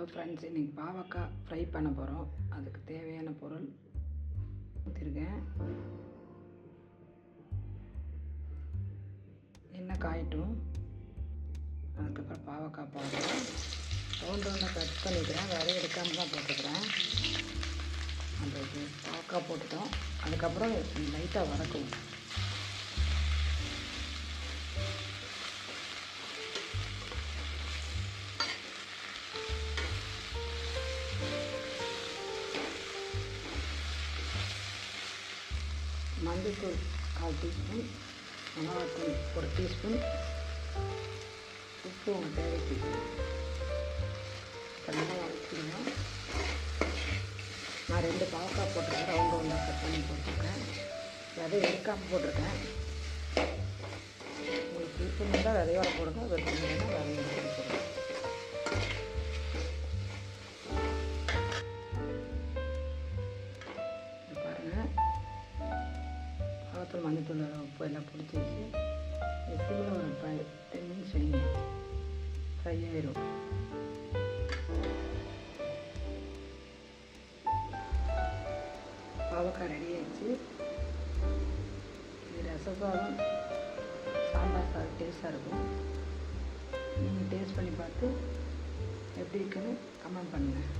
Hello friends, இன்றைக்கி பாவக்காய் fry பண்ண போகிறோம். அதுக்கு தேவையான பொருள் ஊற்றிருக்கேன். எண்ணெய் காயட்டும். அதுக்கப்புறம் பாவக்காய் போடுறேன். ரவுண்டாக கட் பண்ணிக்கிறேன். விதை எடுக்காமல் தான் போட்டுக்கிறேன். அந்த பாவக்காய் போட்டுட்டோம். அதுக்கப்புறம் லைட்டாக வதக்குவோம். மஞ்சள்தூள் 1/4 டீஸ்பூன், மிளகாத்தூள் 1 டீஸ்பூன், உப்பு உங்கள் தேவைக்கு. நல்லா வதக்கிடுவோம். நான் 2 பாவக்காய் போட்டிருக்கேன். ரவுண்டாக கட் பண்ணி போட்டிருக்கேன். விதை எடுக்காமல் போட்டிருக்கேன். உங்களுக்கு விருப்பம் இருந்தால் விதையோட போடுங்க, விருப்பம் இல்லைன்னா விதை எடுத்து போடுங்க. பாவத்தூள், மஞ்சத்தூள், உப்பு எல்லாம் பிடிச்சி வச்சு சிம்மில் ஒரு 10 மினிட்ஸ் வைங்க. ஃப்ரை ஆயிடும். பாவக்காய் ரெடி ஆகிடுச்சு. இது ரசம் சாதம், சாம்பார் சாதம் டேஸ்ட்டாக இருக்கும். நீங்கள் டேஸ்ட் பண்ணி பார்த்து எப்படி இருக்குன்னு கமெண்ட் பண்ணுங்கள்.